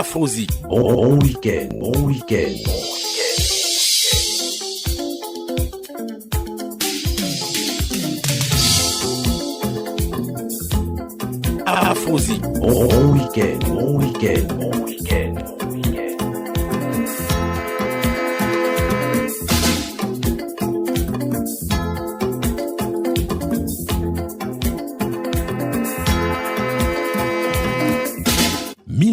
Afrosie. Bon week-end, bon week-end. Afrosie. Bon week-end, bon week-end, bon week-end.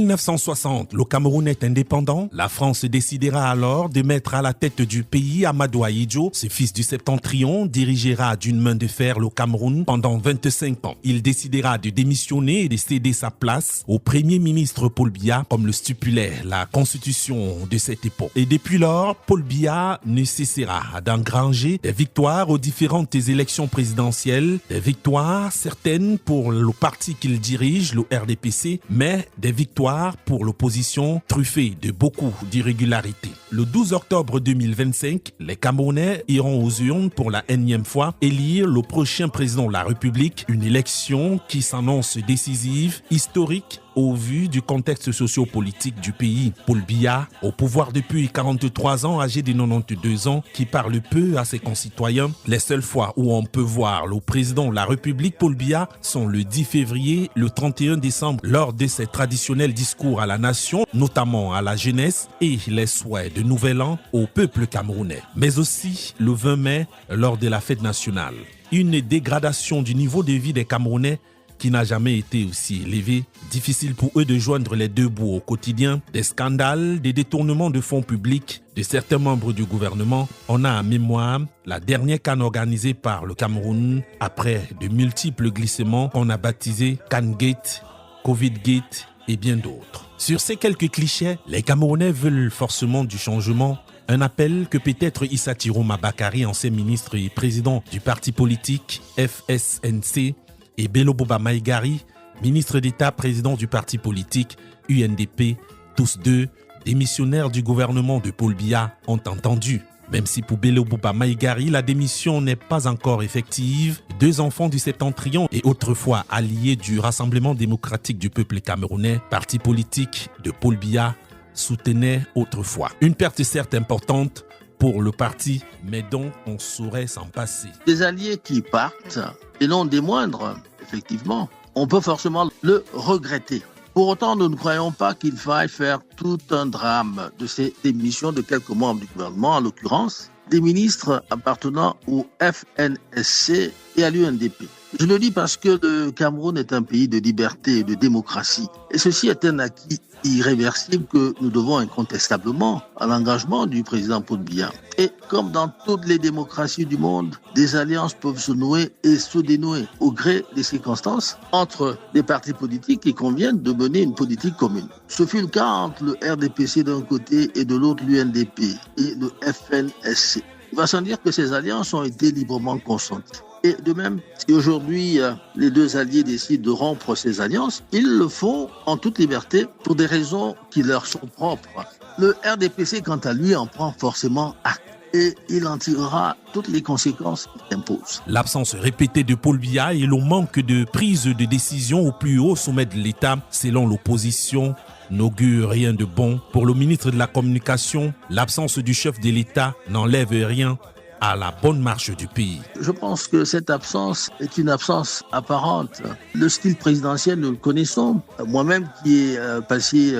1960, le Cameroun est indépendant. La France décidera alors de mettre à la tête du pays Amadou Ahidjo. Ce fils du Septentrion dirigera d'une main de fer le Cameroun pendant 25 ans. Il décidera de démissionner et de céder sa place au premier ministre Paul Biya, comme le stipulait la constitution de cette époque. Et depuis lors, Paul Biya ne cessera d'engranger des victoires aux différentes élections présidentielles, des victoires certaines pour le parti qu'il dirige, le RDPC, mais des victoires pour l'opposition truffée de beaucoup d'irrégularités. Le 12 octobre 2025, les Camerounais iront aux urnes pour la énième fois élire le prochain président de la République, une élection qui s'annonce décisive, historique, au vu du contexte socio-politique du pays. Paul Biya, au pouvoir depuis 43 ans, âgé de 92 ans, qui parle peu à ses concitoyens. Les seules fois où on peut voir le président de la République, Paul Biya, sont le 10 février, le 31 décembre, lors de ses traditionnels discours à la nation, notamment à la jeunesse, et les souhaits de nouvel an au peuple camerounais. Mais aussi le 20 mai, lors de la fête nationale. Une dégradation du niveau de vie des Camerounais qui n'a jamais été aussi élevé. Difficile pour eux de joindre les deux bouts au quotidien. Des scandales, des détournements de fonds publics de certains membres du gouvernement. On a en mémoire la dernière CAN organisée par le Cameroun après de multiples glissements qu'on a baptisés CAN Gate, Covid Gate et bien d'autres. Sur ces quelques clichés, les Camerounais veulent forcément du changement. Un appel que peut-être Issa Tiroma Bakary, ancien ministre et président du parti politique FSNC, et Bello Boba Maïgari, ministre d'État, président du parti politique UNDP, tous deux démissionnaires du gouvernement de Paul Biya, ont entendu. Même si pour Bello Boba Maïgari, la démission n'est pas encore effective, deux enfants du Septentrion et autrefois alliés du Rassemblement démocratique du peuple camerounais, parti politique de Paul Biya, soutenaient autrefois. Une perte certes importante pour le parti, mais dont on saurait s'en passer. Des alliés qui partent, et non des moindres, effectivement, on peut forcément le regretter. Pour autant, nous ne croyons pas qu'il faille faire tout un drame de ces démissions de quelques membres du gouvernement, en l'occurrence des ministres appartenant au FNSC et à l'UNDP. Je le dis parce que le Cameroun est un pays de liberté et de démocratie. Et ceci est un acquis irréversible que nous devons incontestablement à l'engagement du président Paul Biya. Et comme dans toutes les démocraties du monde, des alliances peuvent se nouer et se dénouer au gré des circonstances entre des partis politiques qui conviennent de mener une politique commune. Ce fut le cas entre le RDPC d'un côté et de l'autre l'UNDP et le FNSC. Il va sans dire que ces alliances ont été librement consenties. Et de même, si aujourd'hui les deux alliés décident de rompre ces alliances, ils le font en toute liberté pour des raisons qui leur sont propres. Le RDPC, quant à lui, en prend forcément acte et il en tirera toutes les conséquences qu'il impose. L'absence répétée de Paul Biya et le manque de prise de décision au plus haut sommet de l'État, selon l'opposition, n'augure rien de bon. Pour le ministre de la Communication, l'absence du chef de l'État n'enlève rien à la bonne marche du pays. Je pense que cette absence est une absence apparente. Le style présidentiel, nous le connaissons. Moi-même qui ai passé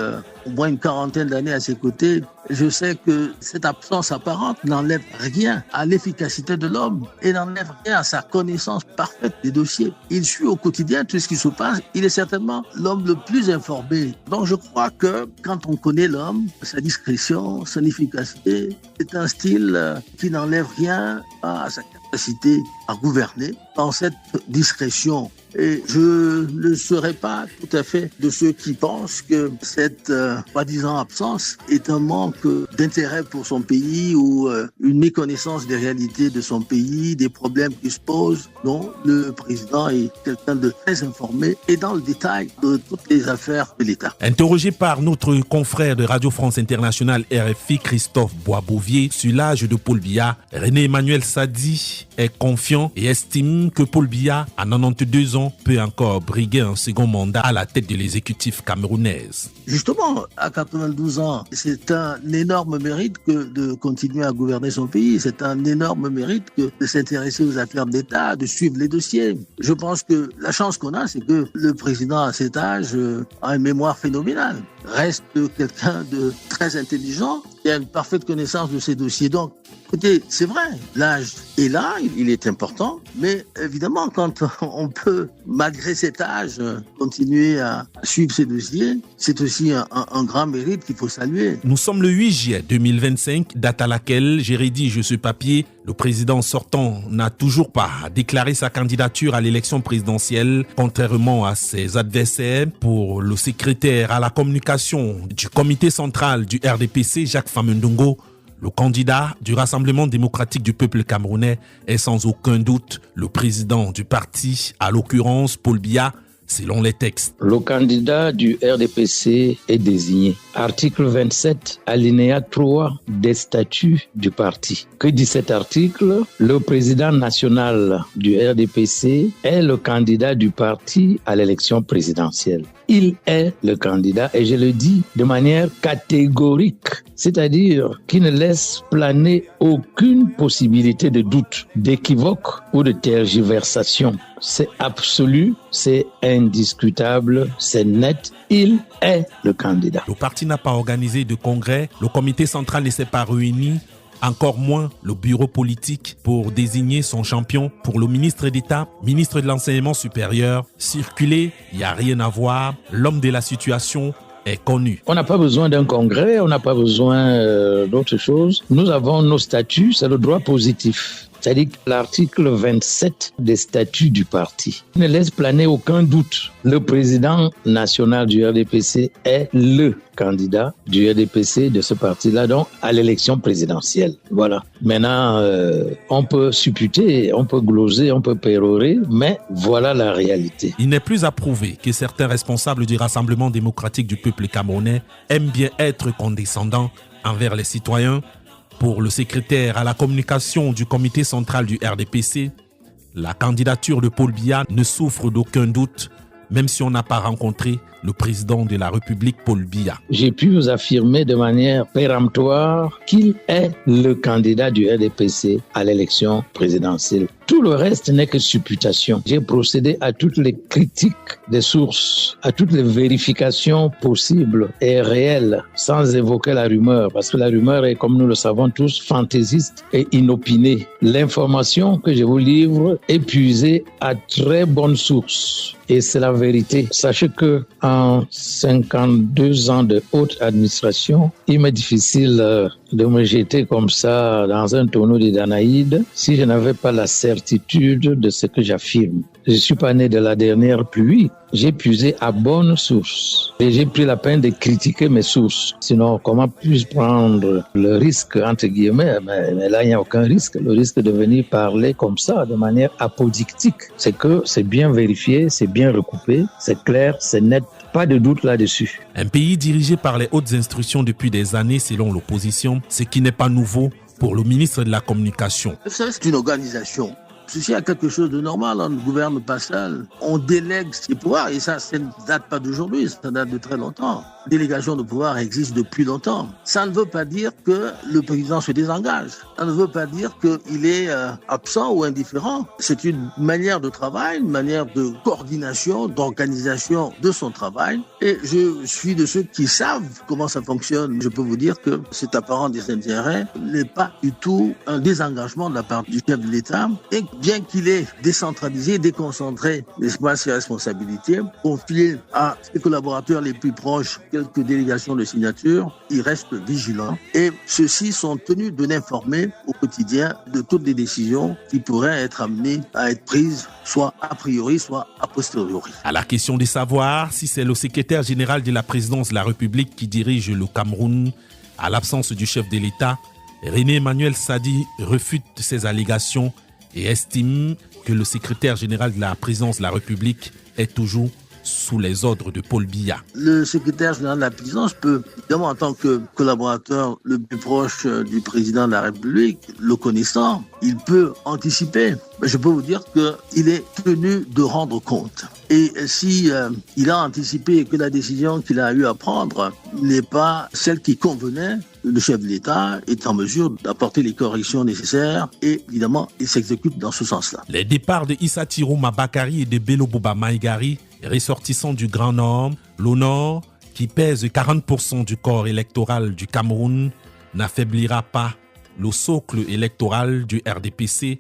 au moins une quarantaine d'années à ses côtés, je sais que cette absence apparente n'enlève rien à l'efficacité de l'homme et n'enlève rien à sa connaissance parfaite des dossiers. Il suit au quotidien tout ce qui se passe. Il est certainement l'homme le plus informé. Donc je crois que quand on connaît l'homme, sa discrétion, son efficacité, c'est un style qui n'enlève rien à sa capacité à gouverner dans cette discrétion. Et je ne serai pas tout à fait de ceux qui pensent que cette soi-disant absence est un manque d'intérêt pour son pays ou une méconnaissance des réalités de son pays, des problèmes qui se posent. Non, le président est quelqu'un de très informé et dans le détail de toutes les affaires de l'État. Interrogé par notre confrère de Radio France Internationale RFI, Christophe Boisbouvier, sur l'âge de Paul Biya, René Emmanuel Sadi est confiant et estime que Paul Biya, à 92 ans, peut encore briguer un second mandat à la tête de l'exécutif camerounaise. Justement, à 92 ans, c'est un énorme mérite que de continuer à gouverner son pays. C'est un énorme mérite que de s'intéresser aux affaires d'État, de suivre les dossiers. Je pense que la chance qu'on a, c'est que le président à cet âge a une mémoire phénoménale. Reste quelqu'un de très intelligent qui a une parfaite connaissance de ses dossiers. Donc, écoutez, c'est vrai, l'âge est là, il est important, mais évidemment, quand on peut, malgré cet âge, continuer à suivre ses dossiers, c'est aussi un grand mérite qu'il faut saluer. Nous sommes le 8 juillet 2025, date à laquelle j'ai rédigé ce papier. Le président sortant n'a toujours pas déclaré sa candidature à l'élection présidentielle, contrairement à ses adversaires. Pour le secrétaire à la communication du comité central du RDPC, Jacques Famundongo, le candidat du Rassemblement démocratique du peuple camerounais est sans aucun doute le président du parti, à l'occurrence Paul Biya, selon les textes. Le candidat du RDPC est désigné. Article 27, alinéa 3 des statuts du parti. Que dit cet article? Le président national du RDPC est le candidat du parti à l'élection présidentielle. Il est le candidat, et je le dis de manière catégorique, c'est-à-dire qui ne laisse planer aucune possibilité de doute, d'équivoque ou de tergiversation. C'est absolu, c'est indiscutable, c'est net. Il est le candidat. Le parti n'a pas organisé de congrès, le comité central ne s'est pas réuni, encore moins le bureau politique pour désigner son champion. Pour le ministre d'État, ministre de l'Enseignement supérieur, circuler, il n'y a rien à voir, l'homme de la situation est connu. On n'a pas besoin d'un congrès, on n'a pas besoin d'autre chose. Nous avons nos statuts, c'est le droit positif. C'est-à-dire que l'article 27 des statuts du parti ne laisse planer aucun doute. Le président national du RDPC est le candidat du RDPC de ce parti-là, donc à l'élection présidentielle. Voilà. Maintenant, on peut supputer, on peut gloser, on peut pérorer, mais voilà la réalité. Il n'est plus à prouver que certains responsables du Rassemblement démocratique du peuple camerounais aiment bien être condescendants envers les citoyens. Pour le secrétaire à la communication du comité central du RDPC, la candidature de Paul Biya ne souffre d'aucun doute, même si on n'a pas rencontré le président de la République, Paul Biya. J'ai pu vous affirmer de manière péremptoire qu'il est le candidat du RDPC à l'élection présidentielle. Tout le reste n'est que supputation. J'ai procédé à toutes les critiques des sources, à toutes les vérifications possibles et réelles, sans évoquer la rumeur, parce que la rumeur est, comme nous le savons tous, fantaisiste et inopinée. L'information que je vous livre est puisée à très bonne source. Et c'est la vérité. Sachez que en 52 ans de haute administration, il m'est difficile de me jeter comme ça dans un tonneau de Danaïde si je n'avais pas la certitude de ce que j'affirme. Je ne suis pas né de la dernière pluie. J'ai puisé à bonne source et j'ai pris la peine de critiquer mes sources. Sinon, comment puis-je prendre le risque, entre guillemets, mais là, il n'y a aucun risque. Le risque de venir parler comme ça, de manière apodictique, c'est que c'est bien vérifié, c'est bien recoupé, c'est clair, c'est net. Pas de doute là-dessus. Un pays dirigé par les hautes instructions depuis des années selon l'opposition, ce qui n'est pas nouveau pour le ministre de la Communication. Vous savez, c'est une organisation. Ceci a quelque chose de normal, on ne gouverne pas seul. On délègue ses pouvoirs, et ça ne date pas d'aujourd'hui, ça date de très longtemps. La délégation de pouvoir existe depuis longtemps. Ça ne veut pas dire que le président se désengage. Ça ne veut pas dire qu'il est absent ou indifférent. C'est une manière de travail, une manière de coordination, d'organisation de son travail. Et je suis de ceux qui savent comment ça fonctionne. Je peux vous dire que cet apparent désintérêt n'est pas du tout un désengagement de la part du chef de l'État. Et bien qu'il ait décentralisé, déconcentré, n'est-ce pas, ses responsabilités, confié à ses collaborateurs les plus proches quelques délégations de signature, il reste vigilant. Et ceux-ci sont tenus de l'informer au quotidien de toutes les décisions qui pourraient être amenées à être prises, soit a priori, soit a posteriori. À la question de savoir si c'est le secrétaire général de la présidence de la République qui dirige le Cameroun, à l'absence du chef de l'État, René Emmanuel Sadi refute ces allégations et estime que le secrétaire général de la présidence de la République est toujours sous les ordres de Paul Biya. Le secrétaire général de la présidence peut, évidemment, en tant que collaborateur le plus proche du président de la République, le connaissant, il peut anticiper. Je peux vous dire qu'il est tenu de rendre compte. Et si il a anticipé que la décision qu'il a eu à prendre n'est pas celle qui convenait, le chef de l'État est en mesure d'apporter les corrections nécessaires et évidemment, il s'exécute dans ce sens-là. Les départs de Issa Tiroma Bakary et de Bello Bouba Maïgari, ressortissants du Grand Nord, le Nord, qui pèse 40% du corps électoral du Cameroun, n'affaiblira pas le socle électoral du RDPC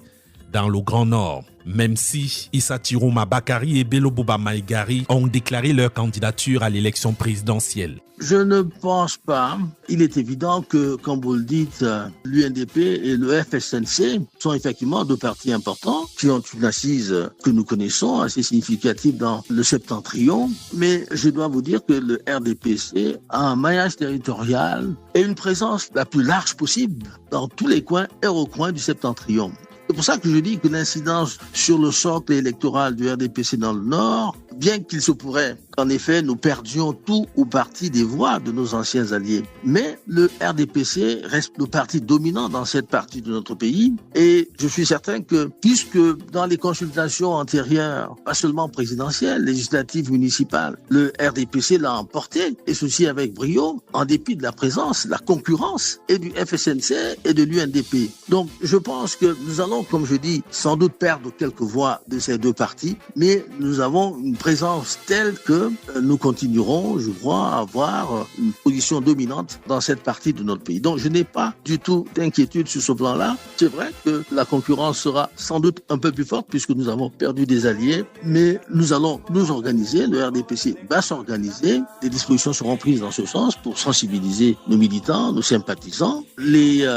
dans le Grand Nord, même si Issa Tiroma Bakary et Bello Bouba Maïgari ont déclaré leur candidature à l'élection présidentielle. Je ne pense pas. Il est évident que, comme vous le dites, l'UNDP et le FSNC sont effectivement deux partis importants qui ont une assise que nous connaissons, assez significative dans le septentrion. Mais je dois vous dire que le RDPC a un maillage territorial et une présence la plus large possible dans tous les coins et recoins du septentrion. C'est pour ça que je dis que l'incidence sur le socle électoral du RDPC dans le Nord, bien qu'il se pourrait qu'en effet nous perdions tout ou partie des voix de nos anciens alliés, mais le RDPC reste le parti dominant dans cette partie de notre pays et je suis certain que puisque dans les consultations antérieures, pas seulement présidentielles, législatives, municipales, le RDPC l'a emporté et ceci avec brio en dépit de la présence, la concurrence et du FSNC et de l'UNDP. Donc je pense que nous allons, comme je dis, sans doute perdre quelques voix de ces deux partis, mais nous avons une présence telle que nous continuerons, je crois, à avoir une position dominante dans cette partie de notre pays. Donc je n'ai pas du tout d'inquiétude sur ce plan-là. C'est vrai que la concurrence sera sans doute un peu plus forte puisque nous avons perdu des alliés, mais nous allons nous organiser, le RDPC va s'organiser, des dispositions seront prises dans ce sens pour sensibiliser nos militants, nos sympathisants. Les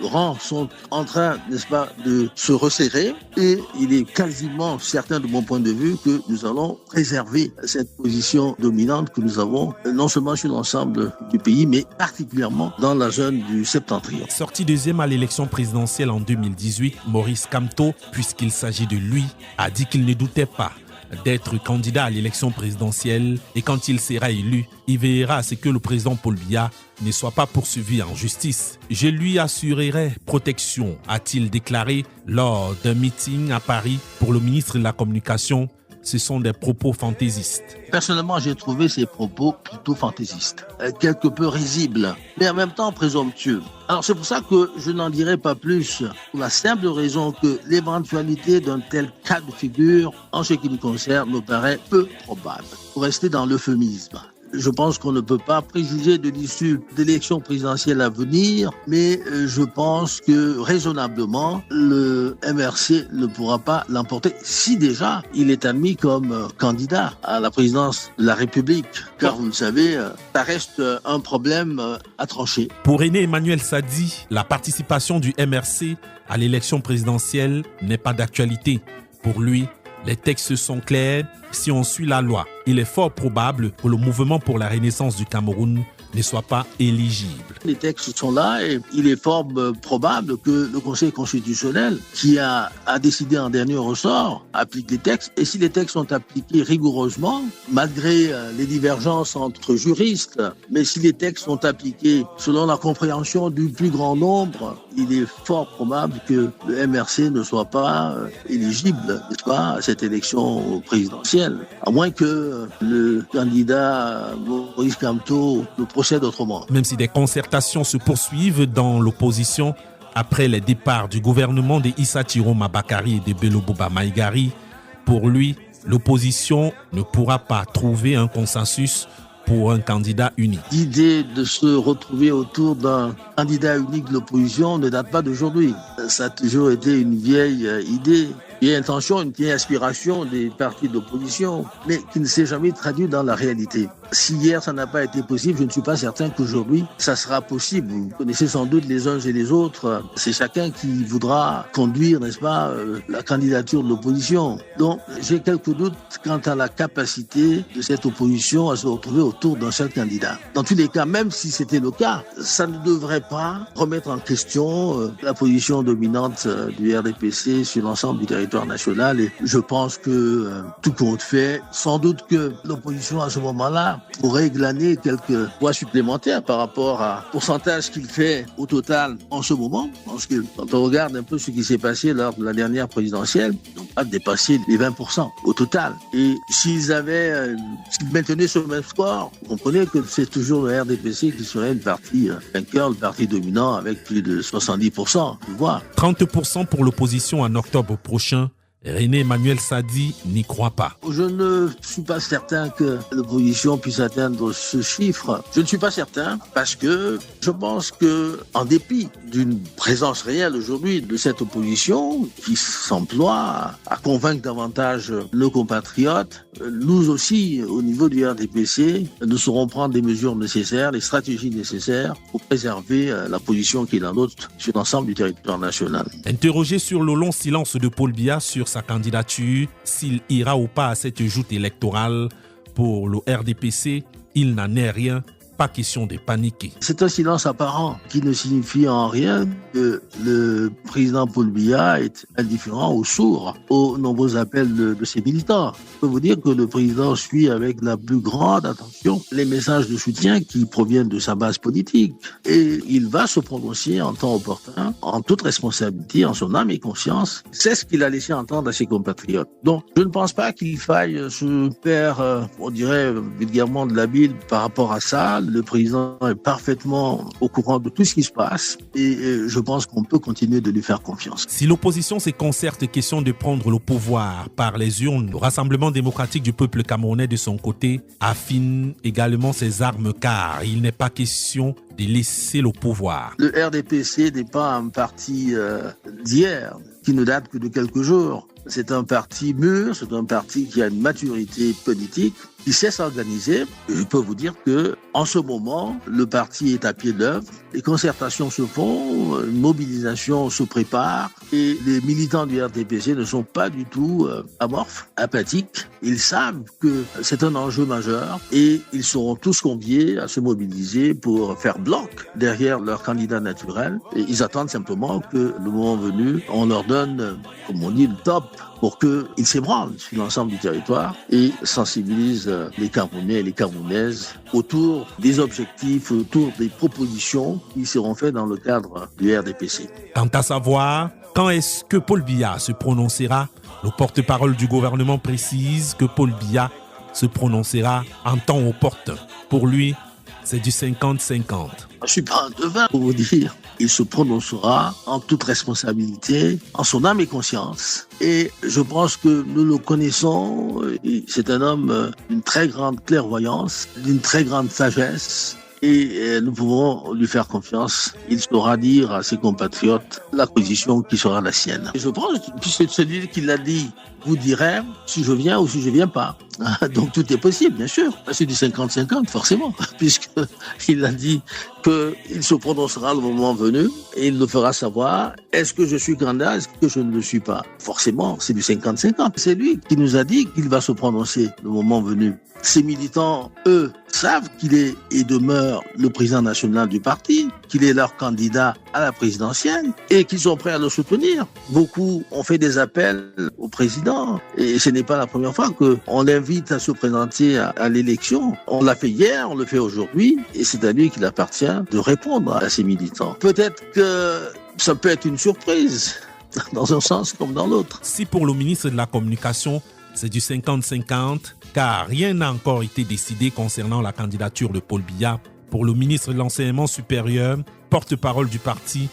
rangs sont en train, n'est-ce pas, de se resserrer et il est quasiment certain de mon point de vue que nous allons préserver cette position dominante que nous avons non seulement sur l'ensemble du pays mais particulièrement dans la zone du septentrion. Sorti deuxième à l'élection présidentielle en 2018, Maurice Kamto, puisqu'il s'agit de lui, a dit qu'il ne doutait pas d'être candidat à l'élection présidentielle et quand il sera élu, il veillera à ce que le président Paul Biya ne soit pas poursuivi en justice. Je lui assurerai protection, a-t-il déclaré lors d'un meeting à Paris pour le ministre de la Communication. Ce sont des propos fantaisistes. Personnellement, j'ai trouvé ces propos plutôt fantaisistes, quelque peu risibles, mais en même temps présomptueux. Alors c'est pour ça que je n'en dirai pas plus, pour la simple raison que l'éventualité d'un tel cas de figure, en ce qui me concerne, me paraît peu probable. Pour rester dans l'euphémisme. Je pense qu'on ne peut pas préjuger de l'issue d'élections présidentielles à venir, mais je pense que raisonnablement, le MRC ne pourra pas l'emporter si déjà il est admis comme candidat à la présidence de la République. Car vous le savez, ça reste un problème à trancher. Pour René Emmanuel Sadi, la participation du MRC à l'élection présidentielle n'est pas d'actualité. Pour lui, les textes sont clairs. Si on suit la loi, il est fort probable que le mouvement pour la renaissance du Cameroun ne soit pas éligible. Les textes sont là et il est fort probable que le Conseil constitutionnel, qui a décidé en dernier ressort, applique les textes. Et si les textes sont appliqués rigoureusement, malgré les divergences entre juristes, mais si les textes sont appliqués selon la compréhension du plus grand nombre, il est fort probable que le MRC ne soit pas éligible, n'est-ce pas, à cette élection présidentielle. À moins que le candidat Maurice Kamto ne procède autrement. Même si des concertations se poursuivent dans l'opposition après les départs du gouvernement de Issa Tiroma Bakary et de Bello Bouba Maïgari, pour lui, l'opposition ne pourra pas trouver un consensus pour un candidat unique. L'idée de se retrouver autour d'un candidat unique de l'opposition ne date pas d'aujourd'hui. Ça a toujours été une vieille idée, une vieille intention, une vieille aspiration des partis d'opposition, mais qui ne s'est jamais traduite dans la réalité. Si hier ça n'a pas été possible, je ne suis pas certain qu'aujourd'hui ça sera possible. Vous connaissez sans doute les uns et les autres. C'est chacun qui voudra conduire, n'est-ce pas, la candidature de l'opposition. Donc j'ai quelques doutes quant à la capacité de cette opposition à se retrouver autour d'un seul candidat. Dans tous les cas, même si c'était le cas, ça ne devrait pas remettre en question la position dominante du RDPC sur l'ensemble du territoire national. Et je pense que tout compte fait, sans doute que l'opposition à ce moment-là pourrait glaner quelques voix supplémentaires par rapport au pourcentage qu'il fait au total en ce moment. Parce que quand on regarde un peu ce qui s'est passé lors de la dernière présidentielle, ils n'ont pas dépassé les 20% au total. Et s'ils maintenaient ce même score, vous comprenez que c'est toujours le RDPC qui serait une partie vainqueur, le parti dominant avec plus de 70%. 30% pour l'opposition en octobre prochain. René Emmanuel Sadi n'y croit pas. Je ne suis pas certain que l'opposition puisse atteindre ce chiffre. Je ne suis pas certain parce que je pense que, en dépit d'une présence réelle aujourd'hui de cette opposition qui s'emploie à convaincre davantage nos compatriotes, nous aussi, au niveau du RDPC, nous saurons prendre des mesures nécessaires, les stratégies nécessaires pour préserver la position qui est la nôtre sur l'ensemble du territoire national. Interrogé sur le long silence de Paul Biya sur sa candidature, s'il ira ou pas à cette joute électorale pour le RDPC, il n'en est rien. Pas question de paniquer. C'est un silence apparent qui ne signifie en rien que le président Paul Biya est indifférent ou sourd aux nombreux appels de ses militants. Je peux vous dire que le président suit avec la plus grande attention les messages de soutien qui proviennent de sa base politique. Et il va se prononcer en temps opportun, en toute responsabilité, en son âme et conscience. C'est ce qu'il a laissé entendre à ses compatriotes. Donc, je ne pense pas qu'il faille se faire, on dirait vulgairement de la bile par rapport à ça. Le président est parfaitement au courant de tout ce qui se passe et je pense qu'on peut continuer de lui faire confiance. Si l'opposition se concerte question de prendre le pouvoir par les urnes, le Rassemblement démocratique du peuple camerounais de son côté affine également ses armes car il n'est pas question de laisser le pouvoir. Le RDPC n'est pas un parti d'hier qui ne date que de quelques jours. C'est un parti mûr, c'est un parti qui a une maturité politique, qui sait s'organiser. Je peux vous dire que, en ce moment, le parti est à pied d'œuvre. Les concertations se font, une mobilisation se prépare et les militants du RDPC ne sont pas du tout amorphes, apathiques. Ils savent que c'est un enjeu majeur et ils seront tous conviés à se mobiliser pour faire bloc derrière leur candidat naturel. Et ils attendent simplement que, le moment venu, on leur donne, comme on dit, le top pour qu'ils s'ébranlent sur l'ensemble du territoire et sensibilisent les Camerounais et les Camerounaises autour des objectifs, autour des propositions qui seront faites dans le cadre du RDPC. Quant à savoir, quand est-ce que Paul Biya se prononcera, le porte-parole du gouvernement précise que Paul Biya se prononcera en temps opportun. Pour lui, c'est du 50-50. Je ne suis pas un devin pour vous dire. Il se prononcera en toute responsabilité, en son âme et conscience. Et je pense que nous le connaissons. C'est un homme d'une très grande clairvoyance, d'une très grande sagesse. Et nous pouvons lui faire confiance. Il saura dire à ses compatriotes la position qui sera la sienne. Et je pense, puisque celui qui l'a dit vous dirait si je viens ou si je viens pas. Donc tout est possible, bien sûr. C'est du 50-50, forcément, puisqu'il a dit qu'il se prononcera le moment venu et il nous fera savoir est-ce que je suis candidat, est-ce que je ne le suis pas. Forcément, c'est du 50-50. C'est lui qui nous a dit qu'il va se prononcer le moment venu. Ces militants, eux, savent qu'il est et demeure le président national du parti, qu'il est leur candidat à la présidentielle et qu'ils sont prêts à le soutenir. Beaucoup ont fait des appels au président et ce n'est pas la première fois qu'on l'invite à se présenter à l'élection. On l'a fait hier, on le fait aujourd'hui et c'est à lui qu'il appartient de répondre à ces militants. Peut-être que ça peut être une surprise dans un sens comme dans l'autre. Si pour le ministre de la Communication, c'est du 50-50, car rien n'a encore été décidé concernant la candidature de Paul Biya. Pour le ministre de l'Enseignement supérieur, porte-parole du parti,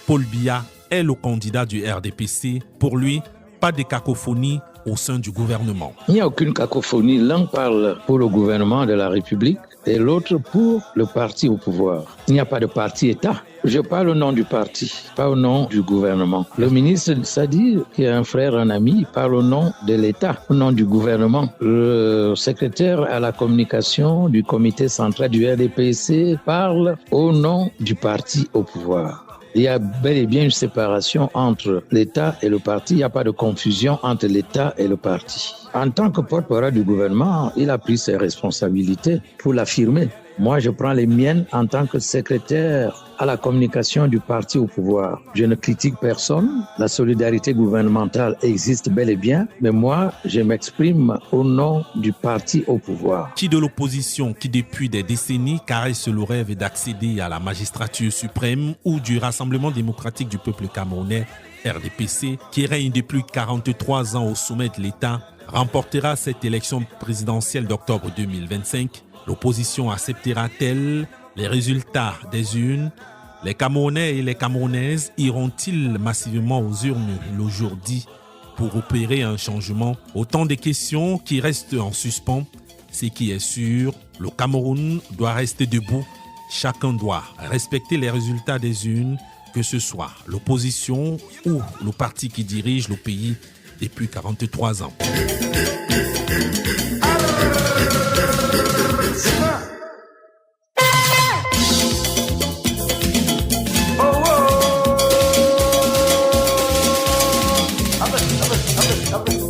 Paul Biya est le candidat du RDPC. Pour lui, pas de cacophonie au sein du gouvernement. Il n'y a aucune cacophonie. L'un parle pour le gouvernement de la République, et l'autre pour le parti au pouvoir. Il n'y a pas de parti-État. Je parle au nom du parti, pas au nom du gouvernement. Le ministre Sadi, qui est un frère, un ami, parle au nom de l'État, au nom du gouvernement. Le secrétaire à la communication du comité central du RDPC parle au nom du parti au pouvoir. Il y a bel et bien une séparation entre l'État et le parti. Il n'y a pas de confusion entre l'État et le parti. En tant que porte-parole du gouvernement, il a pris ses responsabilités pour l'affirmer. Moi, je prends les miennes en tant que secrétaire à la communication du parti au pouvoir. Je ne critique personne. La solidarité gouvernementale existe bel et bien, mais moi, je m'exprime au nom du parti au pouvoir. Qui de l'opposition, qui depuis des décennies caresse le rêve d'accéder à la magistrature suprême ou du Rassemblement démocratique du peuple camerounais, RDPC, qui règne depuis 43 ans au sommet de l'État, remportera cette élection présidentielle d'octobre 2025. L'opposition acceptera-t-elle les résultats des urnes? Les Camerounais et les Camerounaises iront-ils massivement aux urnes le jour dit pour opérer un changement? Autant de questions qui restent en suspens. Ce qui est sûr, le Cameroun doit rester debout. Chacun doit respecter les résultats des urnes, que ce soit l'opposition ou le parti qui dirige le pays depuis 43 ans. Up it.